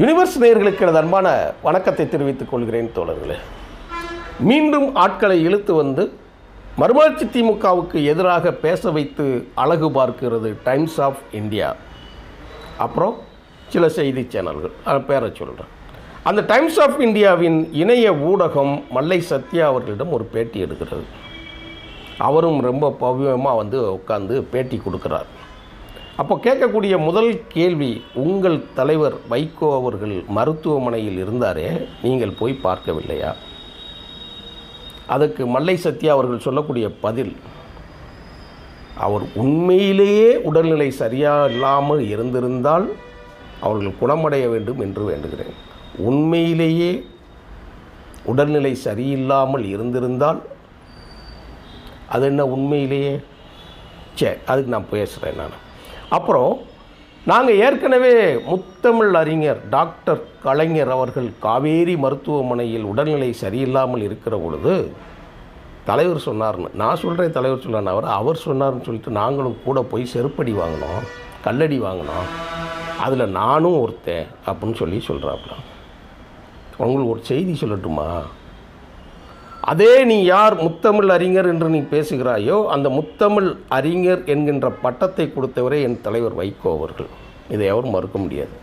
Universe நேயர்களுக்கு எனது அன்பான வணக்கத்தை தெரிவித்துக் கொள்கிறேன் தோழர்களே. மீண்டும் ஆட்களை இழுத்து வந்து மறுமலர்ச்சி திமுகவுக்கு எதிராக பேச வைத்து அழகு பார்க்கிறது டைம்ஸ் ஆஃப் இந்தியா, அப்புறம் சில செய்தி சேனல்கள் பேரை சொல்கிறேன். அந்த டைம்ஸ் ஆஃப் இந்தியாவின் இணைய ஊடகம் மல்லை சத்யா அவர்களிடம் ஒரு பேட்டி எடுக்கிறது. அவரும் ரொம்ப பவ்யமாக வந்து உட்காந்து பேட்டி கொடுக்குறார். அப்போ கேட்கக்கூடிய முதல் கேள்வி, உங்கள் தலைவர் வைகோ அவர்கள் மருத்துவமனையில் இருந்தாரே, நீங்கள் போய் பார்க்கவில்லையா? அதுக்கு மல்லை சத்யா அவர்கள் சொல்லக்கூடிய பதில், அவர் உண்மையிலேயே உடல்நிலை சரியாக இல்லாமல் இருந்திருந்தால் அவர்கள் குணமடைய வேண்டும் என்று வேண்டுகிறேன். உண்மையிலேயே உடல்நிலை சரியில்லாமல் இருந்திருந்தால் அது என்ன உண்மையிலேயே? சரி, அதுக்கு நான் பேசுகிறேன். நான் அப்புறம் நாங்கள் ஏற்கனவே முத்தமிழ் அறிஞர் டாக்டர் கலைஞர் அவர்கள் காவேரி மருத்துவமனையில் உடல்நிலை சரியில்லாமல் இருக்கிற பொழுது தலைவர் சொன்னார்னு நான் சொல்கிறேன், தலைவர் சொன்னார், அவர் சொன்னார்னு சொல்லிட்டு நாங்களும் கூட போய் செருப்படி வாங்கினோம், கல்லடி வாங்கினோம், அதில் நானும் ஒருத்தன் அப்படின்னு சொல்லி சொல்கிறாப்புல. உங்களுக்கு ஒரு செய்தி சொல்லட்டுமா? அதே நீ யார் முத்தமிழ் அறிஞர் என்று நீ பேசுகிறாயோ, அந்த முத்தமிழ் அறிஞர் என்கின்ற பட்டத்தை கொடுத்தவரே என் தலைவர் வைகோ அவர்கள். இதை எவரும் மறுக்க முடியாது.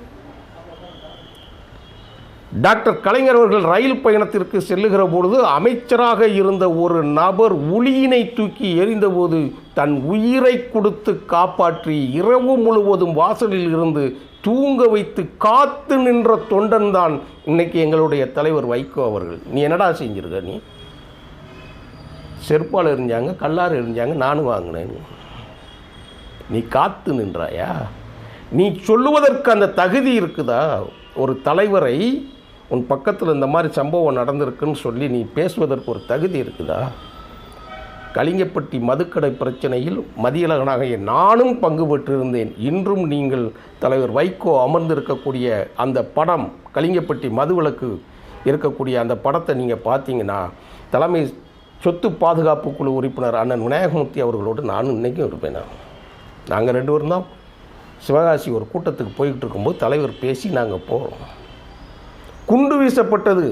டாக்டர் கலைஞர் அவர்கள் ரயில் பயணத்திற்கு செல்லுகிற பொழுது அமைச்சராக இருந்த ஒரு நபர் உளியினை தூக்கி எறிந்தபோது தன் உயிரை கொடுத்து காப்பாற்றி இரவு முழுவதும் வாசலில் இருந்து தூங்க வைத்து காத்து நின்ற தொண்டன் தான் இன்னைக்கு எங்களுடைய தலைவர் வைகோ அவர்கள். நீ என்னடா செஞ்சிருக்க? நீ செருப்பால் எறிஞ்சாங்க, கல்லாறு எறிஞ்சாங்க, நானும் வாங்கினேன். நீ காத்து நின்றாயா? நீ சொல்லுவதற்கு அந்த தகுதி இருக்குதா? ஒரு தலைவரை உன் பக்கத்தில் இந்த மாதிரி சம்பவம் நடந்திருக்குன்னு சொல்லி நீ பேசுவதற்கு ஒரு தகுதி இருக்குதா? கலிங்கப்பட்டி மதுக்கடை பிரச்சனையில் மதியழகனாக நானும் பங்கு பெற்றிருந்தேன். இன்றும் நீங்கள் தலைவர் வைகோ அமர்ந்திருக்கக்கூடிய அந்த படம், கலிங்கப்பட்டி மதுவிலக்கு இருக்கக்கூடிய அந்த படத்தை நீங்கள் பார்த்தீங்கன்னா, தலைமை சொத்து பாதுகாப்பு குழு உறுப்பினர் அண்ணன் விநாயகமூர்த்தி அவர்களோடு நானும் இன்றைக்கும் இருப்பேன். நாங்கள் ரெண்டு பேரும் தான் சிவகாசி ஒரு கூட்டத்துக்கு போய்கிட்டு இருக்கும்போது தலைவர் பேசி நாங்கள் போகிறோம். குண்டு வீசப்பட்டது,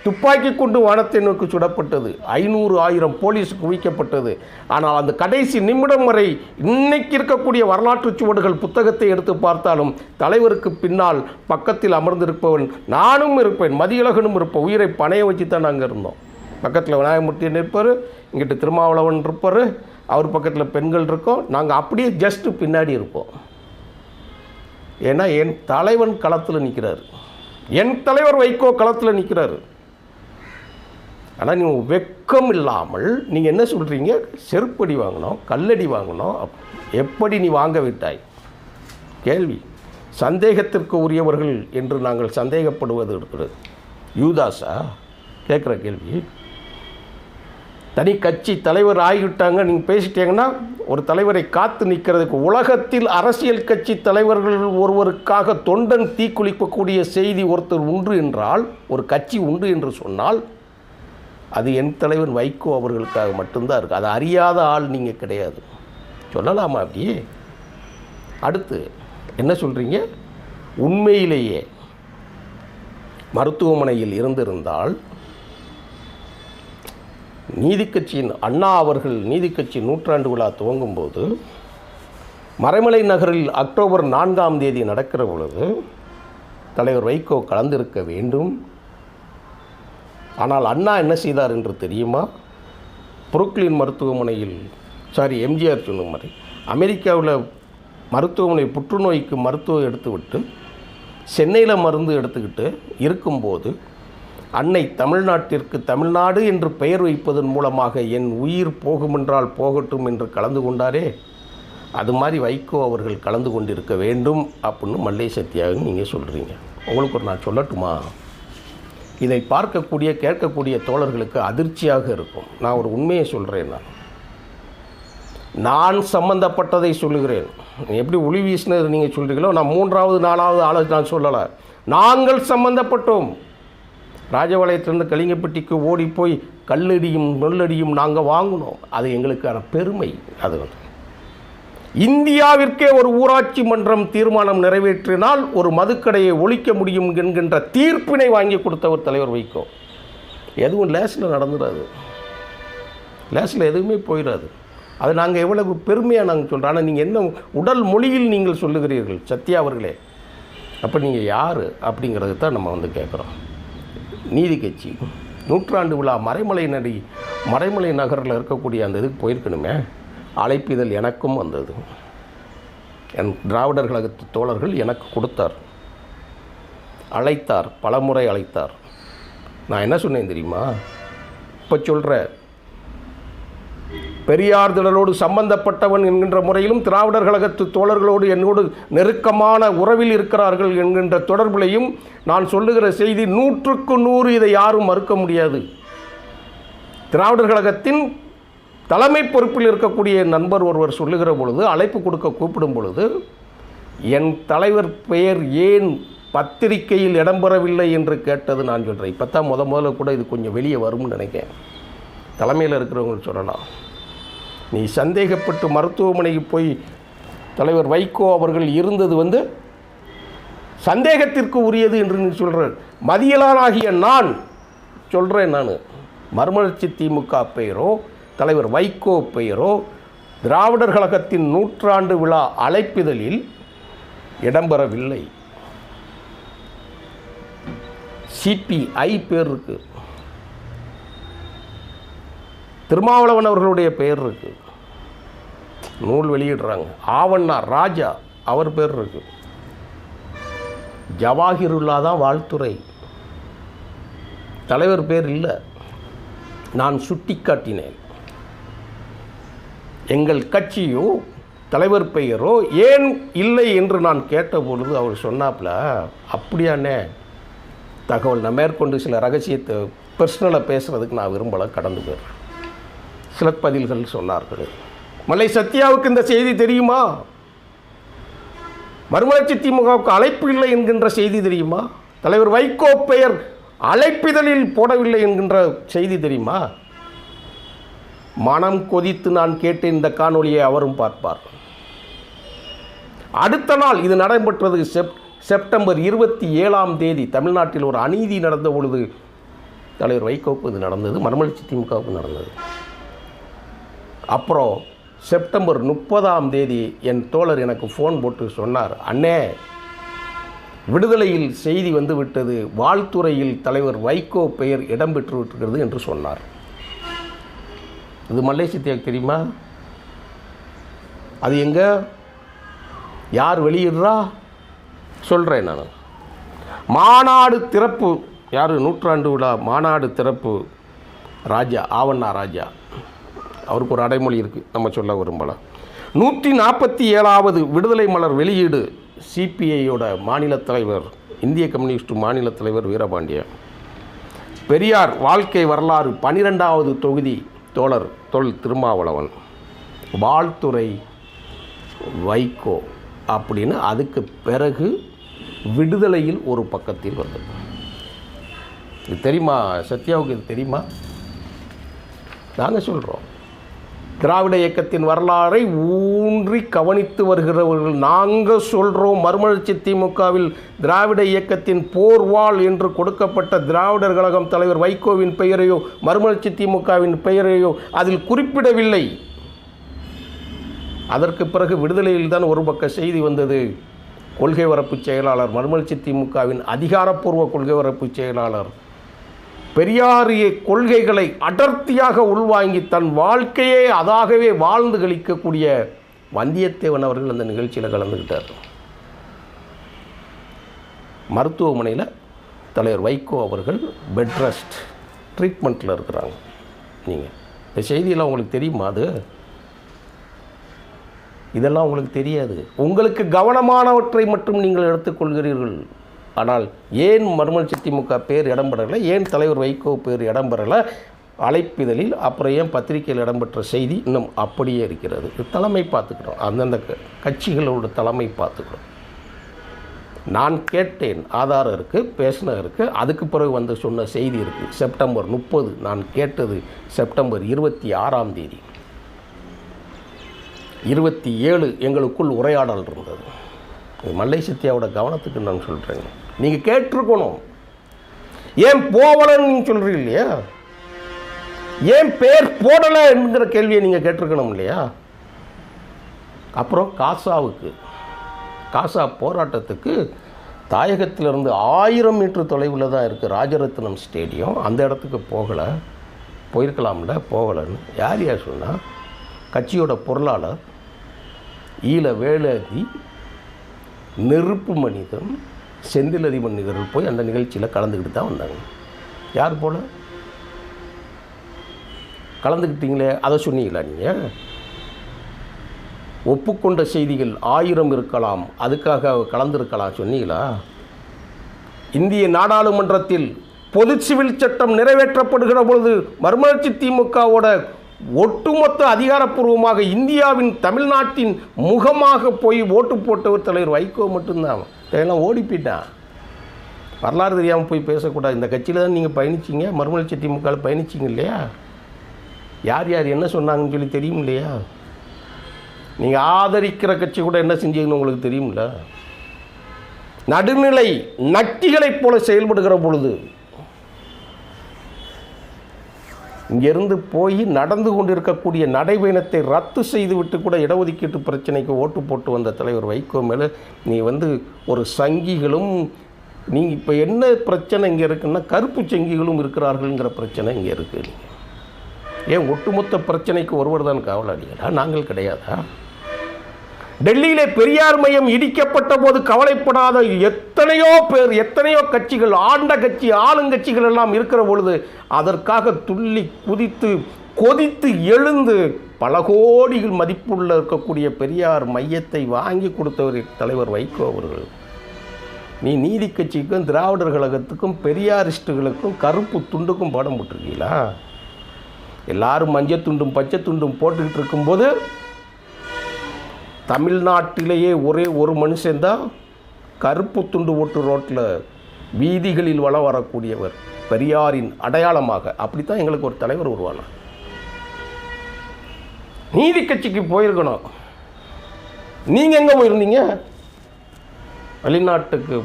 துப்பாக்கி குண்டு வானத்தை நோக்கி சுடப்பட்டது, 500,000 போலீஸ் குவிக்கப்பட்டது. ஆனால் அந்த கடைசி நிமிடம் வரை இன்னைக்கு இருக்கக்கூடிய வரலாற்று சுவடுகள் புத்தகத்தை எடுத்து பார்த்தாலும் தலைவருக்கு பின்னால் பக்கத்தில் அமர்ந்திருப்பவன் நானும் இருப்பேன், மதியழகனும் இருப்பேன். உயிரை பணைய வச்சு தான் நாங்கள் இருந்தோம். பக்கத்தில் விநாயகமூர்த்தி நிற்பார், இங்கிட்ட திருமாவளவன் இருப்பார், அவர் பக்கத்தில் பெண்கள் இருக்கோம். நாங்கள் அப்படியே ஜஸ்ட்டு பின்னாடி இருப்போம். ஏன்னா என் தலைவன் களத்தில் நிற்கிறார், என் தலைவர் வைகோ களத்தில் நிற்கிறார். ஆனால் நீங்கள் வெக்கம் இல்லாமல் நீங்கள் என்ன சொல்கிறீங்க? செருப்படி வாங்கினோம், கல்லடி வாங்கினோம். எப்படி நீ வாங்க விட்டாய்? கேள்வி. சந்தேகத்திற்கு உரியவர்கள் என்று நாங்கள் சந்தேகப்படுவது இருக்கிறது. யூதாஸா கேட்குற கேள்வி. தனி கட்சி தலைவர் ஆகிவிட்டாங்க நீங்கள் பேசிட்டீங்கன்னா, ஒரு தலைவரை காத்து நிற்கிறதுக்கு உலகத்தில் அரசியல் கட்சி தலைவர்கள் ஒருவருக்காக தொண்டன் தீக்குளிக்கக்கூடிய செய்தி ஒருத்தர் உண்டு என்றால், ஒரு கட்சி உண்டு என்று சொன்னால், அது என் தலைவர் வைகோ அவர்களுக்காக மட்டும்தான் இருக்குது. அதை அறியாத ஆள் நீங்கள் கிடையாது. சொல்லலாமா அப்படியே? அடுத்து என்ன சொல்கிறீங்க? உண்மையிலேயே மருத்துவமனையில் இருந்திருந்தால், நீதிக்கட்சியின் அண்ணா அவர்கள் நீதிக்கட்சி 100ஆண்டு விழா துவங்கும்போது மறைமலை நகரில் அக்டோபர் 4ஆம் தேதி நடக்கிற பொழுது தலைவர் வைகோ கலந்திருக்க வேண்டும். ஆனால் அண்ணா என்ன செய்தார் என்று தெரியுமா? புருக்லின் மருத்துவமனையில், எம்ஜிஆர் சொன்ன மாதிரி அமெரிக்காவில் மருத்துவமனை புற்றுநோய்க்கு மருத்துவம் எடுத்துவிட்டு சென்னையில் மருந்து எடுத்துக்கிட்டு இருக்கும்போது, அன்னை தமிழ்நாட்டிற்கு தமிழ்நாடு என்று பெயர் வைப்பதன் மூலமாக என் உயிர் போகுமென்றால் போகட்டும் என்று கலந்து கொண்டாரே, அது மாதிரி வைகோ அவர்கள் கலந்து கொண்டிருக்க வேண்டும் அப்படின்னு மல்லை சத்யாவுன்னு நீங்கள் சொல்கிறீங்க. உங்களுக்கு ஒரு நான் சொல்லட்டுமா? இதை பார்க்கக்கூடிய கேட்கக்கூடிய தோழர்களுக்கு அதிர்ச்சியாக இருக்கும். நான் ஒரு உண்மையை சொல்கிறேன். நான் சம்பந்தப்பட்டதை சொல்லுகிறேன். எப்படி ஒளி வீசினது நீங்கள் சொல்கிறீங்களோ, நான் 3வது 4வது ஆளை நான் சொல்லலை. நாங்கள் சம்பந்தப்பட்டோம். ராஜபாளையத்திலிருந்து கலிங்கப்பட்டிக்கு ஓடி போய் கல்லடியும் நெல்லடியும் நாங்கள் வாங்கினோம். அது எங்களுக்கான பெருமை. அது இந்தியாவிற்கே ஒரு ஊராட்சி மன்றம் தீர்மானம் நிறைவேற்றினால் ஒரு மதுக்கடையை ஒழிக்க முடியும் என்கின்ற தீர்ப்பினை வாங்கி கொடுத்தவர் தலைவர் வைகோ. எதுவும் லேஸில் நடந்துடாது, லேஸில் எதுவுமே போயிடாது. அது நாங்கள் எவ்வளவு பெருமையாக நாங்கள் சொல்கிறோம். ஆனால் நீங்கள் என்ன உடல் மொழியில் நீங்கள் சொல்லுகிறீர்கள் சத்யா அவர்களே, அப்போ நீங்கள் யார் அப்படிங்கிறது தான் நம்ம வந்து கேட்குறோம். நீதி கட்சி 100ஆண்டு விழா மறைமலை நகரில் இருக்கக்கூடிய அந்த இதுக்கு போயிருக்கணுமே. அழைப்பிதழ் எனக்கும் வந்தது, என் திராவிடர் கழகத்து தோழர்கள் எனக்கு கொடுத்தார், அழைத்தார், பலமுறை அழைத்தார். நான் என்ன சொன்னேன் தெரியுமா? இப்போ சொல்கிற பெரியார் திடலோடு சம்பந்தப்பட்டவன் என்கின்ற முறையிலும் திராவிடர் கழகத்து தோழர்களோடு என்னோடு நெருக்கமான உறவில் இருக்கிறார்கள் என்கின்ற தொடர்பிலையும் நான் சொல்லுகிற செய்தி 100க்கு 100 இதை யாரும் மறுக்க முடியாது. திராவிடர் கழகத்தின் தலைமை பொறுப்பில் இருக்கக்கூடிய நண்பர் ஒருவர் சொல்லுகிற பொழுது, அழைப்பு கொடுக்க கூப்பிடும் பொழுது, என் தலைவர் பெயர் ஏன் பத்திரிகையில் இடம்பெறவில்லை என்று கேட்டது நான் சொல்கிறேன். இப்போ தான் முதல்ல கூட இது கொஞ்சம் வெளியே வரும்னு நினைக்கிறேன். தலைமையில் இருக்கிறவங்க சொல்லலாம், நீ சந்தேகப்பட்டு மருத்துவமனைக்கு போய் தலைவர் வைகோ அவர்கள் இருந்தது வந்து சந்தேகத்திற்கு உரியது என்று நீ சொல்கிற. மதியலானாகிய நான் சொல்கிறேன், நான் மறுமலர்ச்சி திமுக பெயரோ தலைவர் வைகோ பெயரோ திராவிடர் கழகத்தின் 100ஆண்டு விழா அழைப்பிதழில் இடம்பெறவில்லை. சிபிஐ பேர் இருக்கு, திருமாவளவன் அவர்களுடைய பெயர் இருக்கு, நூல் வெளியிடுறாங்க. ஆவண்ணா ராஜா அவர் பேர் இருக்கு. ஜவாஹிருல்லா தான் வாழ்த்துறை, தலைவர் பேர் இல்லை. நான் சுட்டி காட்டினேன், எங்கள் கட்சியோ தலைவர் பெயரோ ஏன் இல்லை என்று நான் கேட்டபொழுது அவர் சொன்னாப்புல, அப்படியானே தகவல் நான் மேற்கொண்டு சில ரகசியத்தை பர்சனலாக பேசுகிறதுக்கு நான் விரும்பலை, கடந்து போயிடுறேன். சில பதில்கள் சொன்னார்கள். மல்லை சத்யாவுக்கு இந்த செய்தி தெரியுமா? மறுமலர்ச்சி திமுகவுக்கு அழைப்பு இல்லை என்கின்ற செய்தி தெரியுமா? தலைவர் வைகோ பெயர் அழைப்பிதழில் போடவில்லை என்கின்ற செய்தி தெரியுமா? மனம் கொதித்து நான் கேட்டேன். இந்த காணொலியை அவரும் பார்ப்பார். அடுத்த நாள் இது நடைபெற்றது செப்டம்பர் 27ஆம் தேதி தமிழ்நாட்டில் ஒரு அநீதி நடந்த பொழுது தலைவர் வைகோவுக்கு இது நடந்தது, மறுமலர்ச்சி திமுகவுக்கு நடந்தது. அப்புறம் செப்டம்பர் 30ஆம் தேதி என் தோழர் எனக்கு ஃபோன் போட்டு சொன்னார், அண்ணே விடுதலையில் செய்தி வந்து விட்டது, வாழ்த்துறையில் தலைவர் வைகோ பெயர் இடம்பெற்று விட்டுகிறது என்று சொன்னார். இது மல்லை சத்யாவுக்கு தெரியுமா? அது எங்கே, யார் வெளியிடுறா சொல்கிறேன் நான். மாநாடு திறப்பு யார்? 100ஆண்டு விழா மாநாடு திறப்பு ராஜா, ஆவண்ணா ராஜா, அவருக்கு ஒரு அடைமொழி இருக்குது, நம்ம சொல்ல விரும்பல. 147வது விடுதலை மலர் வெளியீடு சிபிஐயோட மாநில தலைவர், இந்திய கம்யூனிஸ்ட் மாநில தலைவர் வீரபாண்டியன். பெரியார் வாழ்க்கை வரலாறு 12வது தொகுதி தோழர் திருமாவளவன். வாழ்த்துறை வைகோ அப்படின்னு அதுக்கு பிறகு விடுதலையில் ஒரு பக்கத்தில் வந்தது. இது தெரியுமா சத்யாவுக்கு? இது தெரியுமா? நாங்கள் சொல்கிறோம், திராவிட இயக்கத்தின் வரலாறை ஊன்றி கவனித்து வருகிறவர்கள் நாங்கள் சொல்கிறோம். மறுமலர்ச்சி திமுகவில் திராவிட இயக்கத்தின் போர்வாள் என்று கொடுக்கப்பட்ட திராவிடர் கழகம் தலைவர் வைகோவின் பெயரையோ மறுமலர்ச்சி திமுகவின் பெயரையோ அதில் குறிப்பிடவில்லை. அதற்கு பிறகு விடுதலையில் தான் ஒரு பக்க செய்தி வந்தது. கொள்கை வரப்பு செயலாளர், மறுமலர்ச்சி திமுகவின் அதிகாரப்பூர்வ கொள்கை வரப்பு செயலாளர், பெரியாரிய கொள்கைகளை அடர்த்தியாக உள்வாங்கி தன் வாழ்க்கையே அதாகவே வாழ்ந்து கழிக்கக்கூடிய வந்தியத்தேவன் அவர்கள் அந்த நிகழ்ச்சியில் கலந்துக்கிட்டார். மருத்துவமனையில் தலைவர் வைகோ அவர்கள் பெட் ரெஸ்ட் ட்ரீட்மெண்ட்டில் இருக்கிறாங்க. நீங்கள் இந்த செய்தியெல்லாம் உங்களுக்கு தெரியுமா? அது இதெல்லாம் உங்களுக்கு தெரியாது. உங்களுக்கு கவனமானவற்றை மட்டும் நீங்கள் எடுத்துக்கொள்கிறீர்கள். ஆனால் ஏன் மறுமலர்ச்சி திமுக பேர் இடம்பெறலை, ஏன் தலைவர் வைகோ பேர் இடம்பெறலை அழைப்பிதழில், அப்புறம் ஏன் பத்திரிகையில் இடம்பெற்ற செய்தி இன்னும் அப்படியே இருக்கிறது? தலைமை பார்த்துக்கிறோம், அந்தந்த கட்சிகளோட தலைமை பார்த்துக்கிறோம். நான் கேட்டேன், ஆதாரம் இருக்குது, பேசின இருக்குது, அதுக்கு பிறகு வந்து சொன்ன செய்தி இருக்குது. செப்டம்பர் 30, நான் கேட்டது செப்டம்பர் 26ஆம் தேதி. 27 எங்களுக்குள் உரையாடல் இருந்தது. மல்லை சத்யாவோட கவனத்துக்கு நான் சொல்கிறேன், நீங்கள் கேட்டிருக்கணும். ஏன் போகலன்னு நீங்கள் சொல்கிறீங்க இல்லையா, ஏன் பேர் போடலை என்கிற கேள்வியை நீங்கள் கேட்டிருக்கணும் இல்லையா. அப்புறம் காசா போராட்டத்துக்கு தாயகத்திலிருந்து 1000 மீட்டர் தொலைவில் தான் இருக்குது ராஜரத்னம் ஸ்டேடியம். அந்த இடத்துக்கு போயிருக்கலாம்ல, போகலைன்னு யார் சொன்னால் கட்சியோட பொருளாளர் ஈழ வேலாதி, நெருப்பு மனிதன், செந்திலதி மனிதர்கள் போய் அந்த நிகழ்ச்சியில் கலந்துக்கிட்டு தான் வந்தாங்க. யார் போல கலந்துக்கிட்டீங்களே, அதை சொன்னீங்களா நீங்கள்? ஒப்புக்கொண்ட செய்திகள் 1000 இருக்கலாம், அதுக்காக கலந்திருக்கலாம் சொன்னீங்களா? இந்திய நாடாளுமன்றத்தில் பொது சிவில் சட்டம் நிறைவேற்றப்படுகிற பொழுது மறுமலர்ச்சி திமுகவோட ஒட்டுமொத்த அதிகாரப்பூர்வமாக இந்தியாவின் தமிழ்நாட்டின் முகமாக போய் ஓட்டு போட்டவர் தலைவர் வைகோ மட்டும்தான். இதெல்லாம் ஓடி போயிட்டான். வரலாறு தெரியாமல் போய் பேசக்கூடாது. இந்த கட்சியில் தான் நீங்கள் பயணிச்சிங்க, மறுமலர்ச்சி திமுகவில் பயணிச்சிங்க இல்லையா? யார் என்ன சொன்னாங்கன்னு சொல்லி தெரியும் இல்லையா? நீங்கள் ஆதரிக்கிற கட்சி கூட என்ன செஞ்சீங்கன்னு உங்களுக்கு தெரியும்ல. நடுநிலை நட்டிகளைப் போல செயல்படுகிற பொழுது இங்கிருந்து போய் நடந்து கொண்டிருக்கக்கூடிய நடைபயணத்தை ரத்து செய்துவிட்டு கூட இடஒதுக்கீட்டு பிரச்சனைக்கு ஓட்டு போட்டு வந்த தலைவர் வைகோ மேலே நீ ஒரு சங்கிகளும், நீங்கள் இப்போ என்ன பிரச்சனை இங்கே இருக்குன்னா கருப்பு சங்கிகளும் இருக்கிறார்கள்ங்கிற பிரச்சனை இங்கே இருக்குது. ஏன் ஒட்டுமொத்த பிரச்சனைக்கு ஒருவர் தான் காவலாளிகளா? நாங்கள் கிடையாதா? டெல்லியிலே பெரியார் மையம் இடிக்கப்பட்ட போது கவலைப்படாத எத்தனையோ பேர், எத்தனையோ கட்சிகள், ஆண்ட கட்சி, ஆளுங்கட்சிகள் எல்லாம் இருக்கிற பொழுது அதற்காக துள்ளி குதித்து கொதித்து எழுந்து பல கோடிகள் மதிப்புள்ள இருக்கக்கூடிய பெரியார் மையத்தை வாங்கி கொடுத்தவர் தலைவர் வைகோ அவர்கள். நீ நீதி கட்சிக்கும் திராவிடர் கழகத்துக்கும் பெரியாரிஸ்டுகளுக்கும் கருப்பு துண்டுக்கும் பாடம் போட்டிருக்கீங்களா? எல்லாரும் மஞ்சள் துண்டும் பச்சை துண்டும் போட்டுக்கிட்டு இருக்கும்போது தமிழ்நாட்டிலேயே ஒரே ஒரு மனுஷன்தான் கருப்பு துண்டு ஓட்டு ரோட்டில் வீதிகளில் வரக்கூடியவர், பெரியாரின் அடையாளமாக. அப்படித்தான் எங்களுக்கு ஒரு தலைவர் உருவானார். நீதி கட்சிக்கு போயிருக்கணும். நீங்கள் எங்கே போயிருந்தீங்க? வெளிநாட்டுக்கு.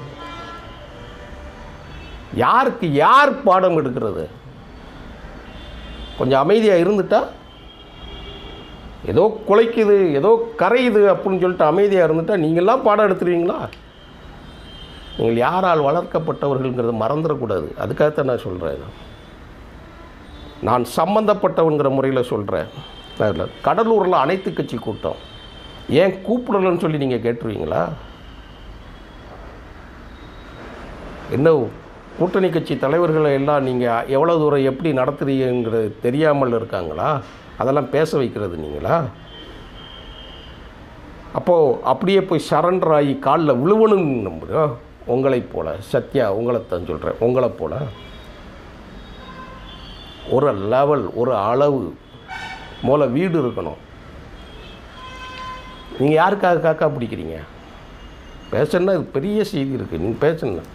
யாருக்கு யார் பாடம் எடுக்கிறது? கொஞ்சம் அமைதியாக இருந்துட்டா, ஏதோ குலைக்குது, ஏதோ கரையுது அப்படின்னு சொல்லிட்டு அமைதியாக இருந்துட்டால் நீங்கள்லாம் பாடம் எடுத்துருவீங்களா? நீங்கள் யாரால் வளர்க்கப்பட்டவர்கள்ங்கிறத மறந்துடக்கூடாது. அதுக்காகத்தான் நான் சொல்கிறேன். நான் சம்பந்தப்பட்டவங்கிற முறையில் சொல்கிறேன். கடலூரில் அனைத்து கட்சி கூட்டம் ஏன் கூப்பிடலன்னு சொல்லி நீங்கள் கேட்டுருவீங்களா? என்ன கூட்டணி கட்சி தலைவர்களை எல்லாம் நீங்கள் எவ்வளோ தூரம் எப்படி நடத்துறீங்கிறது தெரியாமல் இருக்காங்களா? அதெல்லாம் பேச வைக்கிறது நீங்களா? அப்போது அப்படியே போய் சரண்டர் ஆகி காலில் விழுவணும்னு நம்புகிறோம். உங்களைப் போல் சத்யா, உங்களைத்தான் சொல்கிறேன், உங்களை போல் ஒரு லெவல், ஒரு அளவு மூல வீடு இருக்கணும். நீங்கள் யாருக்காக காக்கா பிடிக்கிறீங்க? பேசணுன்னா இது பெரிய செய்தி இருக்குது. நீங்கள் பேசணும்.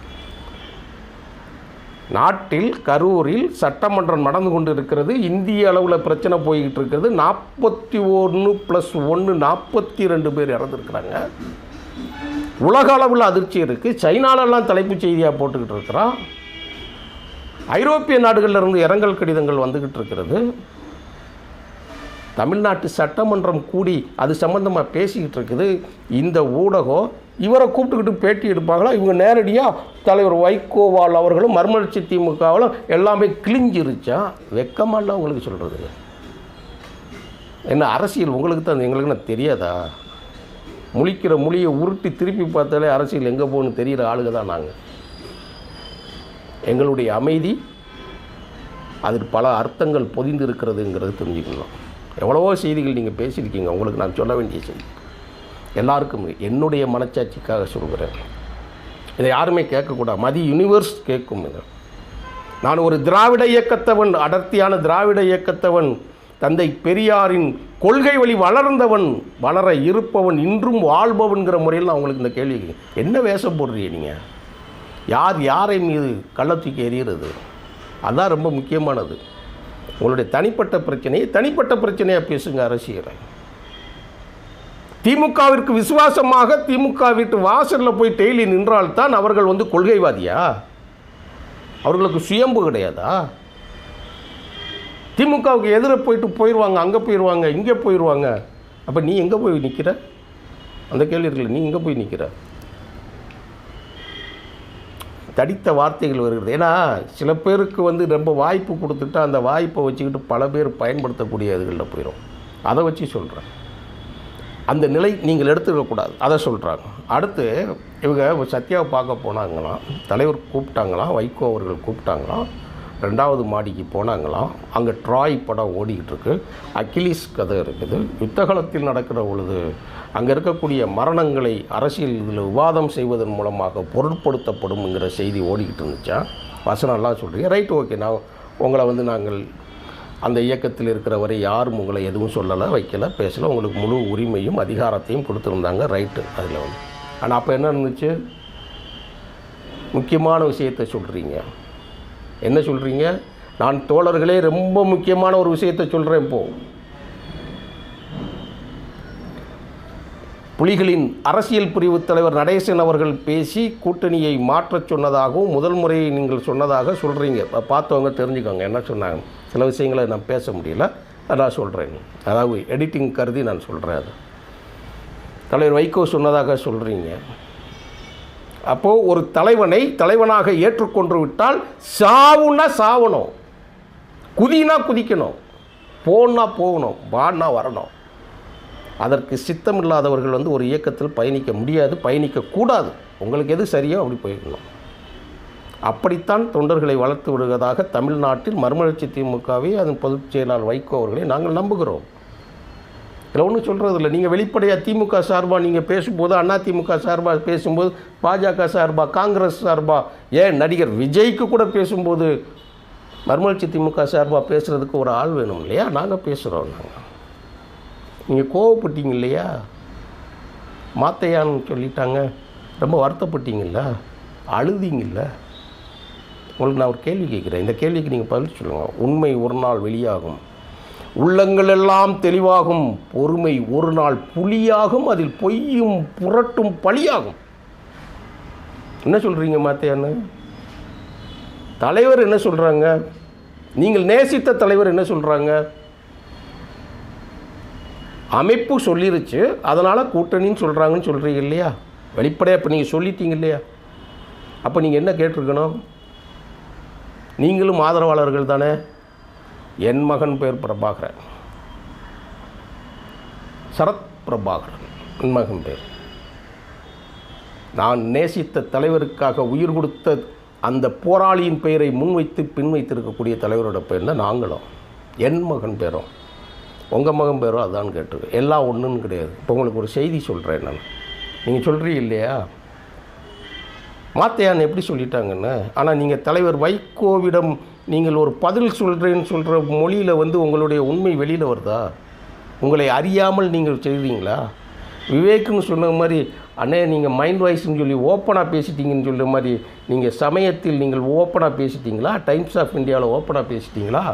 நாட்டில் கரூரில் சட்டமன்றம் நடந்து கொண்டு இருக்கிறது. இந்திய அளவில் பிரச்சனை போய்கிட்டு இருக்கிறது. 41+1 42 பேர் இறந்துருக்குறாங்க. உலக அளவில் அதிர்ச்சி இருக்குது. சைனாலெல்லாம் தலைப்புச் செய்தியாக போட்டுக்கிட்டு இருக்கிறோம். ஐரோப்பிய நாடுகளிலிருந்து இரங்கல் கடிதங்கள் வந்துக்கிட்டு இருக்கிறது. தமிழ்நாட்டு சட்டமன்றம் கூடி அது சம்பந்தமாக பேசிக்கிட்டு இருக்குது. இந்த ஊடகம் இவரை கூப்பிட்டுக்கிட்டு பேட்டி எடுப்பாங்களா? இவங்க நேரடியாக தலைவர் வைகோவால் அவர்களும் மறுமலர்ச்சி திமுகவாலும் எல்லாமே கிழிஞ்சிருச்சா? வெக்கமாக உங்களுக்கு சொல்கிறது என்ன? அரசியல் உங்களுக்கு தான், எங்களுக்கு நான் தெரியாதா? முழிக்கிற மொழியை உருட்டி திருப்பி பார்த்தாலே அரசியல் எங்கே போகணும்னு தெரிகிற ஆளுங்க தான் நாங்கள். எங்களுடைய அமைதி அதில் பல அர்த்தங்கள் பொதிந்து இருக்கிறதுங்கிறது தெரிஞ்சுக்கணும். எவ்வளவோ செய்திகள் நீங்கள் பேசியிருக்கீங்க. உங்களுக்கு நான் சொல்ல வேண்டிய செய்தி எல்லாருக்கும் என்னுடைய மனச்சாட்சிக்காக சொல்கிறேன். இதை யாருமே கேட்கக்கூடாது. மதி யூனிவர்ஸ் கேட்கும். நான் ஒரு திராவிட இயக்கத்தவன், அடர்த்தியான திராவிட இயக்கத்தவன், தந்தை பெரியாரின் கொள்கை வழி வளர்ந்தவன், வளர இருப்பவன், இன்றும் வாழ்பவன்கிற முறையில் நான் உங்களுக்கு இந்த கேள்வி, என்ன வேஷம் போடுறீங்க நீங்கள்? யாரை மீது கள்ளத்தூக்கி எறிகிறது? அதுதான் ரொம்ப முக்கியமானது. உங்களுடைய தனிப்பட்ட பிரச்சனையை தனிப்பட்ட பிரச்சனையாக பேசுங்க அரசியலை. திமுகவிற்கு விசுவாசமாக திமுக வீட்டு வாசலில் போய் டெய்லி நின்றால்தான் அவர்கள் வந்து கொள்கைவாதியா? அவர்களுக்கு சுயம்பு கிடையாதா? திமுகவுக்கு எதிர போயிடுவாங்க, அங்கே போயிடுவாங்க, இங்கே போயிடுவாங்க. அப்போ நீ எங்கே போய் நிற்கிற? அந்த கேள்வி இருக்குல்ல, நீ எங்கே போய் நிற்கிற? தடித்த வார்த்தைகள் வருகிறது. ஏன்னா சில பேருக்கு வந்து ரொம்ப வாய்ப்பு கொடுத்துட்டா அந்த வாய்ப்பை வச்சுக்கிட்டு பல பேர் பயன்படுத்தக்கூடிய இதுகளில் போயிடும். அதை வச்சு சொல்கிறேன். அந்த நிலை நீங்கள் எடுத்துக்கக்கூடாது, அதை சொல்கிறாங்க. அடுத்து இவங்க சத்யாவை பார்க்க போனாங்களாம், தலைவர் கூப்பிட்டாங்களாம், வைகோ அவர்கள் கூப்பிட்டாங்களாம், 2வது மாடிக்கு போனாங்களாம். அங்கே ட்ராய் படம் ஓடிக்கிட்டு இருக்கு, அக்கிலீஸ் கதை இருக்குது. யுத்தகலத்தில் நடக்கிற பொழுது அங்கே இருக்கக்கூடிய மரணங்களை அரசியல் இதில் விவாதம் செய்வதன் மூலமாக பொருட்படுத்தப்படும்ங்கிற செய்தி ஓடிக்கிட்டு இருந்துச்சா. வசனம்லாம் சொல்கிறீங்க, ரைட், ஓகே. நான் உங்களை வந்து நாங்கள் அந்த இயக்கத்தில் இருக்கிற வரை யாரும் உங்களை எதுவும் சொல்லலை, வைக்கலை, பேசலை. உங்களுக்கு முழு உரிமையும் அதிகாரத்தையும் கொடுத்துருந்தாங்க, ரைட்டு. அதில் வந்து ஆனால் அப்போ என்ன இருந்துச்சு? முக்கியமான விஷயத்தை சொல்கிறீங்க. என்ன சொல்கிறீங்க? நான் தோழர்களே ரொம்ப முக்கியமான ஒரு விஷயத்தை சொல்கிறேன். இப்போது புலிகளின் அரசியல் பிரிவு தலைவர் நடேசன் அவர்கள் பேசி கூட்டணியை மாற்றச் சொன்னதாகவும் முதல் முறையை நீங்கள் சொன்னதாக சொல்கிறீங்க. பார்த்தவங்க தெரிஞ்சுக்கோங்க என்ன சொன்னாங்க. சில விஷயங்களை நான் பேச முடியல, நான் சொல்கிறேன். அதாவது எடிட்டிங் கருதி நான் சொல்கிறேன். அது தலைவர் வைகோ சொன்னதாக சொல்கிறீங்க. அப்போது ஒரு தலைவனை தலைவனாக ஏற்றுக்கொண்டு விட்டால் சாவுன்னா சாவணும், குதினா குதிக்கணும், போன்னா போகணும், வான்னா வரணும். அதற்கு சித்தமில்லாதவர்கள் வந்து ஒரு இயக்கத்தில் பயணிக்க முடியாது, பயணிக்கக்கூடாது. உங்களுக்கு எது சரியோ அப்படி போய்க்கணும். அப்படித்தான் தொண்டர்களை வளர்த்து விடுவதாக தமிழ்நாட்டில் மறுமலர்ச்சி திமுகவை அதன் பொதுச் செயலாளர் வைகோ அவர்களை நாங்கள் நம்புகிறோம். இதில் ஒன்றும் சொல்கிறது இல்லை. நீங்கள் வெளிப்படையாக திமுக சார்பாக நீங்கள் பேசும்போது, அதிமுக சார்பாக பேசும்போது, பாஜக சார்பாக, காங்கிரஸ் சார்பாக, ஏன் நடிகர் விஜய்க்கு கூட பேசும்போது மறுமலர்ச்சி திமுக சார்பாக பேசுகிறதுக்கு ஒரு ஆள் வேணும் இல்லையா? நாங்கள் பேசுகிறோம். நாங்கள் நீங்கள் கோவப்பட்டீங்க இல்லையா? மாத்தையான்னு சொல்லிட்டாங்க, ரொம்ப வருத்தப்பட்டீங்கல்ல, அழுதிங்கல்ல. உங்களுக்கு நான் ஒரு கேள்வி கேட்குறேன், இந்த கேள்விக்கு நீங்கள் பதில் சொல்லுங்கள். உண்மை ஒரு நாள் வெளியாகும், உள்ளங்கள் எல்லாம் தெளிவாகும், பொறுமை ஒரு நாள் புலியாகும், அதில் பொய்யும் புரட்டும் பழியாகும். என்ன சொல்கிறீங்க மாத்தையான்னு? தலைவர் என்ன சொல்கிறாங்க? நீங்கள் நேசித்த தலைவர் என்ன சொல்கிறாங்க? அமைப்பு சொல்லிருச்சு, அதனால் கூட்டணின்னு சொல்கிறாங்கன்னு சொல்கிறீங்க இல்லையா? வெளிப்படையாக இப்போ நீங்கள் சொல்லிட்டீங்க இல்லையா? அப்போ நீங்கள் என்ன கேட்டிருக்கணும்? நீங்களும் ஆதரவாளர்கள் தானே. என் மகன் பேர் பிரபாகரன், சரத் பிரபாகரன் என் மகன் பேர். நான் நேசித்த தலைவருக்காக உயிர் கொடுத்த அந்த போராளியின் பெயரை முன்வைத்து பின் வைத்திருக்கக்கூடிய தலைவரோட பெயர் தான் நாங்களும். என் மகன் பேரும் உங்கள் மகன் பேரும் அதான் கேட்டிருக்கு. எல்லாம் ஒன்றுன்னு கிடையாது. இப்போ உங்களுக்கு ஒரு செய்தி சொல்கிறேன் நான். நீங்கள் சொல்கிறீங்க இல்லையா, மாத்தையான் எப்படி சொல்லிட்டாங்கன்னு. ஆனால் நீங்கள் தலைவர் வைகோவிடம் நீங்கள் ஒரு பதில் சொல்கிறேன்னு சொல்கிற மொழியில் வந்து உங்களுடைய உண்மை வெளியில் வருதா? உங்களை அறியாமல் நீங்கள் செய்கிறீங்களா? விவேக்குன்னு சொன்ன மாதிரி, அண்ணே நீங்கள் மைண்ட் வாய்ஸ்ன்னு சொல்லி ஓப்பனாக பேசிட்டீங்கன்னு சொல்கிற மாதிரி, நீங்கள் சமயத்தில் நீங்கள் ஓப்பனாக பேசிட்டீங்களா? டைம்ஸ் ஆஃப் இந்தியாவில் ஓப்பனாக பேசிட்டீங்களா?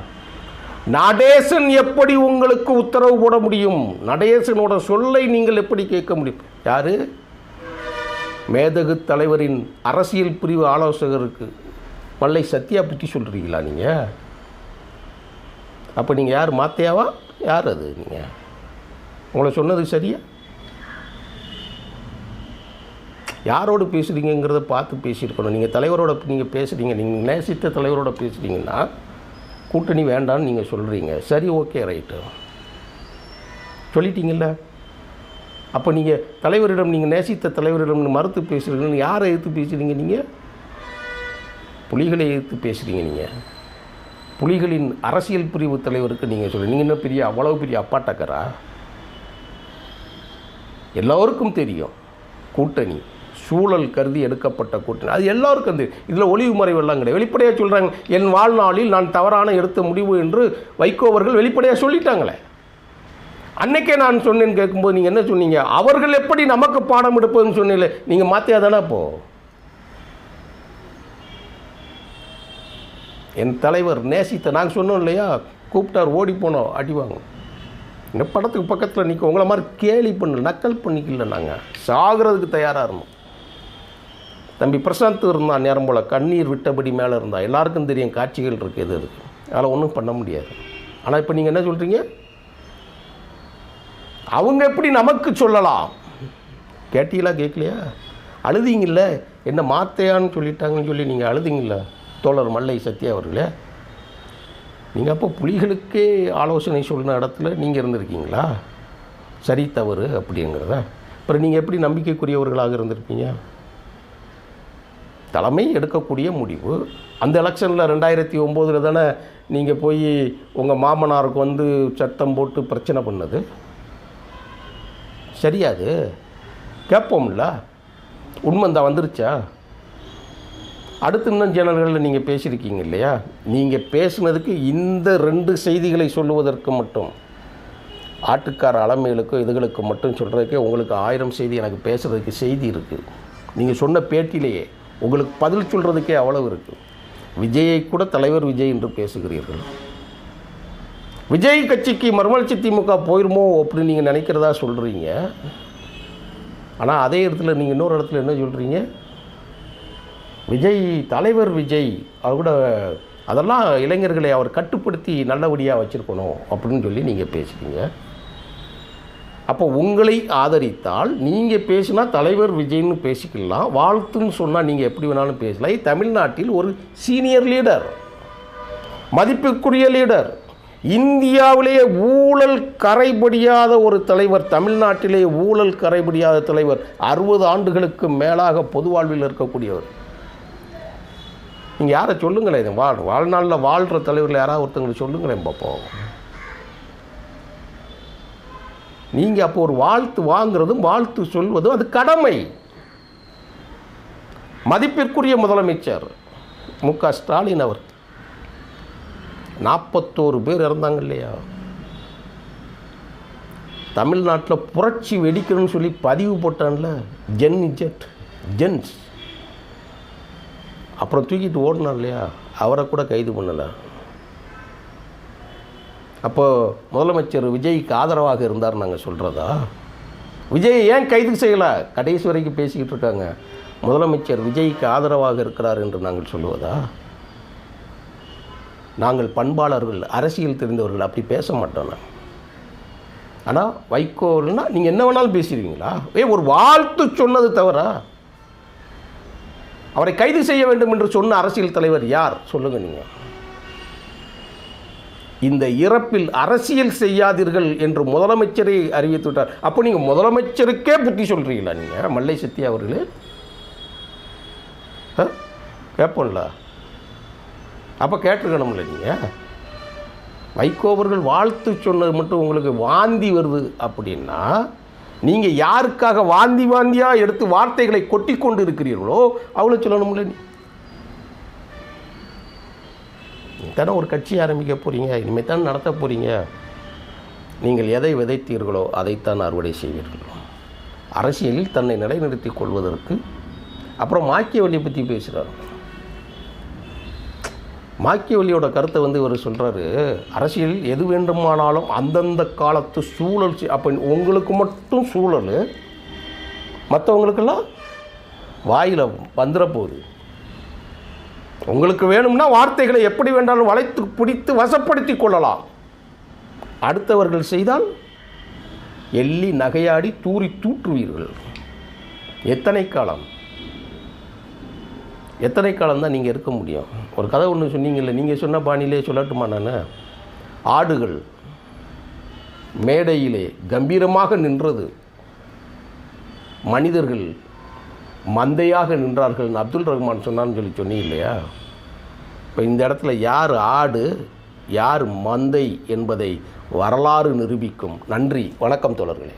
நடேசன் எப்படி உங்களுக்கு உத்தரவு போட முடியும்? நடேசனோட சொல்லை நீங்கள் எப்படி கேட்க முடியும்? யார்? மேதகு தலைவரின் அரசியல் பிரிவு ஆலோசகருக்கு மல்லை சத்யா பற்றி சொல்கிறீங்களா நீங்கள்? அப்போ நீங்கள் யார்? மாத்தையாவா? யார் அது? நீங்கள் உங்களை சொன்னது சரியா? யாரோடு பேசுகிறீங்கிறத பார்த்து பேசியிருக்கணும். நீங்கள் தலைவரோட நீங்கள் பேசுகிறீங்க, நீங்கள் நேசித்த தலைவரோட பேசுகிறீங்கன்னா கூட்டணி வேண்டான்னு நீங்கள் சொல்கிறீங்க. சரி, ஓகே, ரைட்டு, சொல்லிட்டீங்கல்ல. அப்போ நீங்கள் தலைவரிடம், நீங்கள் நேசித்த தலைவரிடம் மறுத்து பேசுகிறீங்கன்னு யாரை எதிர்த்து பேசுகிறீங்க? நீங்கள் புலிகளை எதிர்த்து பேசுகிறீங்க. நீங்கள் புலிகளின் அரசியல் பிரிவு தலைவருக்கு நீங்கள் சொல்லுங்கள். நீங்கள் என்ன பெரிய அவ்வளவு பெரிய அப்பாட்டக்கரா? எல்லோருக்கும் தெரியும் கூட்டணி சூழல் கருதி எடுக்கப்பட்ட கூட்டணி, அது எல்லோருக்கும் தெரியும். இதில் ஒளிவு மறைவெல்லாம் கிடையாது. வெளிப்படையாக சொல்கிறாங்க, என் வாழ்நாளில் நான் தவறான எடுத்த முடிவு என்று வைகோ அவர்கள் வெளிப்படையாக சொல்லிட்டாங்களே. அன்னைக்கே நான் சொன்னேன்னு கேட்கும்போது நீங்கள் என்ன சொன்னீங்க? அவர்கள் எப்படி நமக்கு பாடம் எடுப்பதுன்னு சொன்னீங்களே, நீங்கள் மாற்றியா தானே? அப்போது என் தலைவர் நேசித்த, நாங்கள் சொன்னோம் இல்லையா, கூப்பிட்டார், ஓடி போனோம், அடிவாங்க. இந்த படத்துக்கு பக்கத்தில் நிற்க உங்களை மாதிரி கேலி பண்ணல, நக்கல் பண்ணிக்கல. நாங்கள் சாகிறதுக்கு தயாராக இருந்தோம். தம்பி பிரசாந்த் இருந்தான் நேரம் போல் கண்ணீர் விட்டபடி மேலே இருந்தால் எல்லாருக்கும் தெரியும் காட்சிகள் இருக்குது, எது இருக்குது, அதில் ஒன்றும் பண்ண முடியாது. ஆனால் இப்போ நீங்கள் என்ன சொல்கிறீங்க? அவங்க எப்படி நமக்கு சொல்லலாம்? கேட்டீங்களா? கேட்கலையா? அழுதிங்கல்ல, என்ன மாத்தையான்னு சொல்லிட்டாங்கன்னு சொல்லி நீங்கள் அழுதிங்கல்ல தோழர் மல்லை சத்யா அவர்களே. நீங்கள் அப்போ புலிகளுக்கே ஆலோசனை சொல்லின இடத்துல நீங்கள் இருந்திருக்கீங்களா? சரி தவறு அப்படிங்கிறத அப்புறம் நீங்கள் எப்படி நம்பிக்கைக்குரியவர்களாக இருந்திருப்பீங்க? தலைமை எடுக்கக்கூடிய முடிவு. அந்த எலெக்ஷனில் 2009 தானே நீங்கள் போய் உங்கள் மாமனாருக்கு சட்டம் போட்டு பிரச்சனை பண்ணது. சரியாது கேட்போம்ல, உண்மை தான் வந்துருச்சா? அடுத்து இன்னும் சேனல்களில் நீங்கள் பேசியிருக்கீங்க இல்லையா? நீங்கள் பேசுனதுக்கு இந்த 2 செய்திகளை சொல்லுவதற்கு மட்டும், ஆட்டுக்கார அலமைகளுக்கும் இதுகளுக்கு மட்டும் சொல்கிறதுக்கே உங்களுக்கு 1000 செய்தி எனக்கு பேசுகிறதுக்கு செய்தி இருக்குது. நீங்கள் சொன்ன பேட்டிலேயே உங்களுக்கு பதில் சொல்கிறதுக்கே அவ்வளவு இருக்குது. விஜயை கூட தலைவர் விஜய் என்று பேசுகிறீர்கள். விஜய் கட்சிக்கு மறுமலர்ச்சி திமுக போயிருமோ அப்படின்னு நீங்கள் நினைக்கிறதா சொல்கிறீங்க. ஆனால் அதே இடத்துல நீங்கள் இன்னொரு இடத்துல என்ன சொல்கிறீங்க? விஜய் தலைவர் விஜய் அவர் கூட அதெல்லாம் இளைஞர்களை அவர் கட்டுப்படுத்தி நல்லபடியாக வச்சுருக்கணும் அப்படின்னு சொல்லி நீங்கள் பேசுகிறீங்க. அப்போ உங்களை ஆதரித்தால் நீங்கள் பேசினா தலைவர் விஜய்னு பேசிக்கலாம், வாழ்த்துன்னு சொன்னால் நீங்கள் எப்படி வேணாலும் பேசலாம். தமிழ்நாட்டில் ஒரு சீனியர் லீடர், மதிப்புக்குரிய லீடர், இந்தியாவிலேயே ஊழல் கரைபடியாத ஒரு தலைவர், தமிழ்நாட்டிலே ஊழல் கரைபடியாத தலைவர், 60 ஆண்டுகளுக்கு மேலாக பொது வாழ்வில் இருக்கக்கூடியவர். நீங்கள் யாரை சொல்லுங்களேன், இது வாழ்நாளில் வாழ்கிற தலைவர்கள் யாராவது ஒருத்தங்களை சொல்லுங்களேன் பார்ப்போம். நீங்கள் அப்போ ஒரு வாழ்த்து வாங்குறதும் வாழ்த்து சொல்வதும் அது கடமை. மதிப்பிற்குரிய முதலமைச்சர் மு.க. ஸ்டாலின் அவர் 41 பேர் இறந்தாங்க இல்லையா? தமிழ்நாட்டில் புரட்சி வெடிக்கணும்னு சொல்லி பதிவு போட்டான்ல, ஜென்ஸ், அப்புறம் தூக்கிட்டு ஓடினார் இல்லையா? அவரை கூட கைது பண்ணலை. அப்போது முதலமைச்சர் விஜய்க்கு ஆதரவாக இருந்தார் நாங்கள் சொல்கிறதா? விஜய் ஏன் கைது செய்யலை? கடைசி வரைக்கும் பேசிக்கிட்டு இருக்காங்க. முதலமைச்சர் விஜய்க்கு ஆதரவாக இருக்கிறார் என்று நாங்கள் சொல்லுவதா? நாங்கள் பண்பாளர்கள், அரசியல் தெரிந்தவர்கள், அப்படி பேச மாட்டோம். ஆனால் வைகோல்னா நீங்கள் என்ன வேணாலும் பேசிடுவீங்களா? ஒரு வாழ்த்து சொன்னது தவறா? அவரை கைது செய்ய வேண்டும் என்று சொன்ன அரசியல் தலைவர் யார் சொல்லுங்கள் நீங்கள்? இந்த இறப்பில் அரசியல் செய்யாதீர்கள் என்று முதலமைச்சரை அறிவித்து விட்டார். அப்போ நீங்கள் முதலமைச்சருக்கே புத்தி சொல்கிறீங்களா நீங்கள்? மல்லை சத்யா அவர்களே கேட்போம்ல, அப்போ கேட்டிருக்கணும்ல. நீங்கள் வைகோ அவர்கள் வாழ்த்து சொன்னது மட்டும் உங்களுக்கு வாந்தி வருது அப்படின்னா, நீங்கள் யாருக்காக வாந்தியாக எடுத்து வார்த்தைகளை கொட்டி கொண்டு இருக்கிறீர்களோ அவ்வளோ சொல்லணும்ல. தானே ஒரு கட்சி ஆரம்பிக்க போகிறீங்க, இனிமேல் தான் நடத்த போகிறீங்க. நீங்கள் எதை விதைத்தீர்களோ அதைத்தான் அறுவடை செய்வீர்கள். அரசியலில் தன்னை நிலைநிறுத்தி கொள்வதற்கு. அப்புறம் மாக்கியவெளியை பற்றி பேசுகிறார். மாக்கியவெளியோட கருத்தை இவர் சொல்கிறாரு, அரசியலில் எது வேண்டுமானாலும் அந்தந்த காலத்து சூழல். அப்போ உங்களுக்கு மட்டும் சூழல், மற்றவங்களுக்கெல்லாம் வாயில் வந்துட போகுது. உங்களுக்கு வேணும்னா வார்த்தைகளை எப்படி வேண்டாலும் வளைத்து பிடித்து வசப்படுத்தி கொள்ளலாம். அடுத்தவர்கள் செய்தால் எள்ளி நகையாடி தூறி தூற்றுவீர்கள். எத்தனை காலம் தான் நீங்கள் இருக்க முடியும்? ஒரு கதை ஒன்று சொன்னீங்கல்ல, நீங்கள் சொன்ன பாணியிலே சொல்லட்டுமா? நான் ஆடுகள் மேடையிலே கம்பீரமாக நின்றது, மனிதர்கள் மந்தையாக நின்றார்கள் அப்துல் ரஹ்மான் சொன்னான்னு சொன்னீங்க இல்லையா? இப்போ இந்த இடத்துல யார் ஆடு யார் மந்தை என்பதை வரலாறு நிரூபிக்கும். நன்றி, வணக்கம் தோழர்களே.